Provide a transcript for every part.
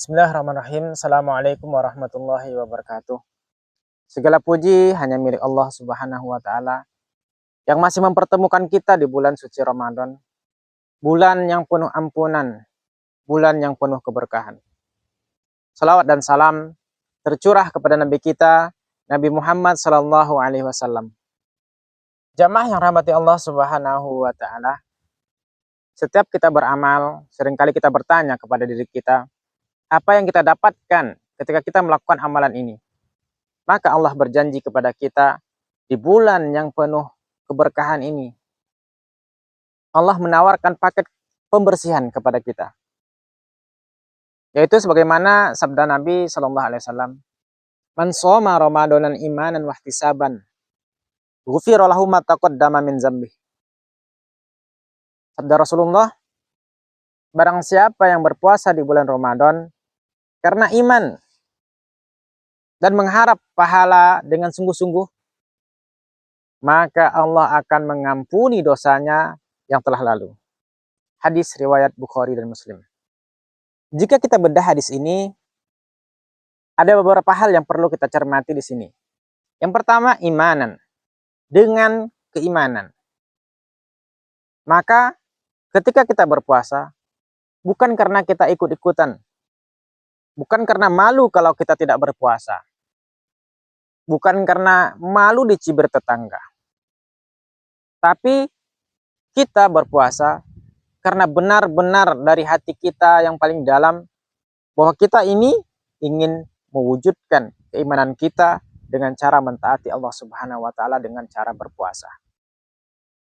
Bismillahirrahmanirrahim. Assalamualaikum warahmatullahi wabarakatuh. Segala puji hanya milik Allah Subhanahu wa Ta'ala yang masih mempertemukan kita di bulan suci Ramadan, bulan yang penuh ampunan, bulan yang penuh keberkahan. Salawat dan salam tercurah kepada Nabi kita, Nabi Muhammad Sallallahu Alaihi Wasallam. Jamaah yang rahmati Allah Subhanahu wa Ta'ala, setiap kita beramal, seringkali kita bertanya kepada diri kita, apa yang kita dapatkan ketika kita melakukan amalan ini? Maka Allah berjanji kepada kita di bulan yang penuh keberkahan ini. Allah menawarkan paket pembersihan kepada kita. Yaitu sebagaimana sabda Nabi Shallallahu Alaihi Wasallam, "Man shoma Ramadanan imanan wahtisaban, ghufira lahu ma taqaddama min dzambih." Sabda Rasulullah, barang siapa yang berpuasa di bulan Ramadan karena iman dan mengharap pahala dengan sungguh-sungguh, maka Allah akan mengampuni dosanya yang telah lalu. Hadis riwayat Bukhari dan Muslim. Jika kita bedah hadis ini, ada beberapa hal yang perlu kita cermati di sini. Yang pertama, imanan. Dengan keimanan. Maka ketika kita berpuasa, bukan karena kita ikut-ikutan. Bukan karena malu kalau kita tidak berpuasa. Bukan karena malu dicibir tetangga. Tapi kita berpuasa karena benar-benar dari hati kita yang paling dalam bahwa kita ini ingin mewujudkan keimanan kita dengan cara mentaati Allah Subhanahu wa Ta'ala dengan cara berpuasa.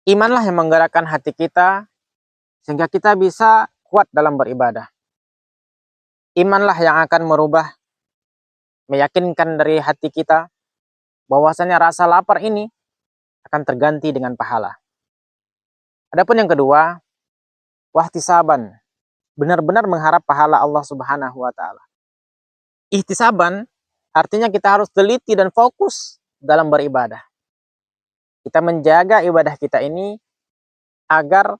Imanlah yang menggerakkan hati kita sehingga kita bisa kuat dalam beribadah. Imanlah yang akan merubah, meyakinkan dari hati kita bahwasanya rasa lapar ini akan terganti dengan pahala. Adapun yang kedua, wahtisaban, benar-benar mengharap pahala Allah Subhanahu wa Ta'ala. Ihtisaban artinya kita harus teliti dan fokus dalam beribadah. Kita menjaga ibadah kita ini agar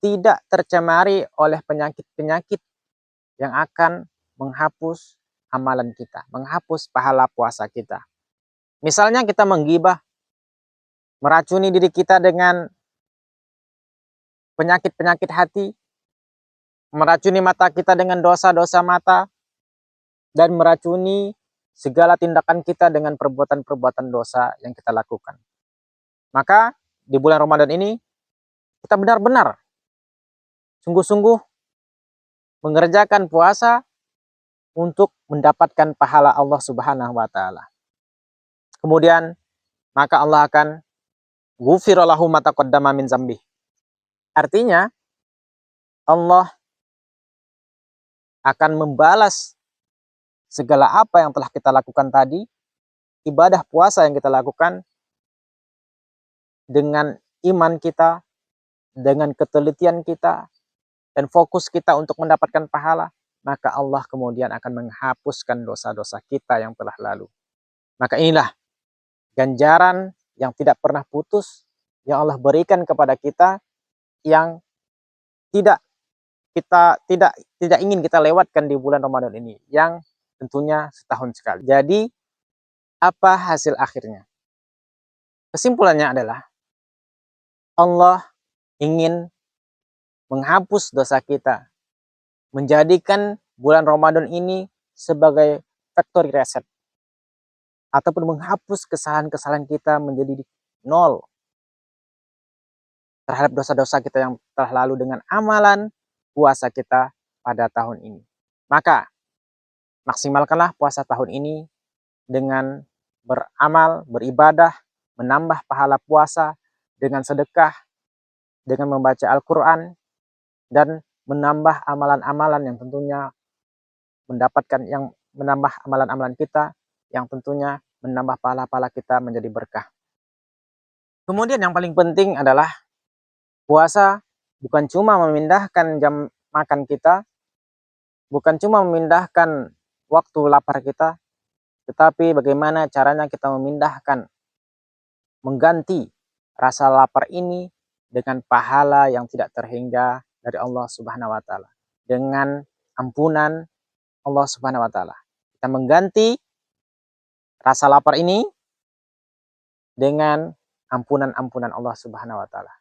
tidak tercemari oleh penyakit-penyakit yang akan menghapus amalan kita, menghapus pahala puasa kita. Misalnya kita menggibah, meracuni diri kita dengan penyakit-penyakit hati, meracuni mata kita dengan dosa-dosa mata, dan meracuni segala tindakan kita dengan perbuatan-perbuatan dosa yang kita lakukan. Maka di bulan Ramadan ini kita benar-benar sungguh-sungguh mengerjakan puasa untuk mendapatkan pahala Allah Subhanahu wa Ta'ala. Kemudian maka Allah akan ghufira lahu ma taqaddama min dzambih. Artinya Allah akan membalas segala apa yang telah kita lakukan tadi, ibadah puasa yang kita lakukan dengan iman kita, dengan ketelitian kita, dan fokus kita untuk mendapatkan pahala, maka Allah kemudian akan menghapuskan dosa-dosa kita yang telah lalu. Maka inilah ganjaran yang tidak pernah putus yang Allah berikan kepada kita, yang tidak ingin kita lewatkan di bulan Ramadan ini, yang tentunya setahun sekali. Jadi apa hasil akhirnya? Kesimpulannya adalah Allah ingin menghapus dosa kita, menjadikan bulan Ramadan ini sebagai factory reset, ataupun menghapus kesalahan-kesalahan kita menjadi nol terhadap dosa-dosa kita yang telah lalu dengan amalan puasa kita pada tahun ini. Maka maksimalkanlah puasa tahun ini dengan beramal, beribadah, menambah pahala puasa dengan sedekah, dengan membaca Al-Quran, dan menambah amalan-amalan yang tentunya menambah amalan-amalan kita yang tentunya menambah pahala-pahala kita menjadi berkah. Kemudian yang paling penting adalah puasa bukan cuma memindahkan jam makan kita, bukan cuma memindahkan waktu lapar kita, tetapi bagaimana caranya kita memindahkan, mengganti rasa lapar ini dengan pahala yang tidak terhingga dari Allah Subhanahu wa Ta'ala, dengan ampunan, Allah Subhanahu wa taala. Kita mengganti rasa lapar ini dengan ampunan-ampunan Allah Subhanahu wa taala.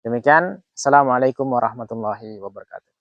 Demikian, assalamualaikum warahmatullahi wabarakatuh.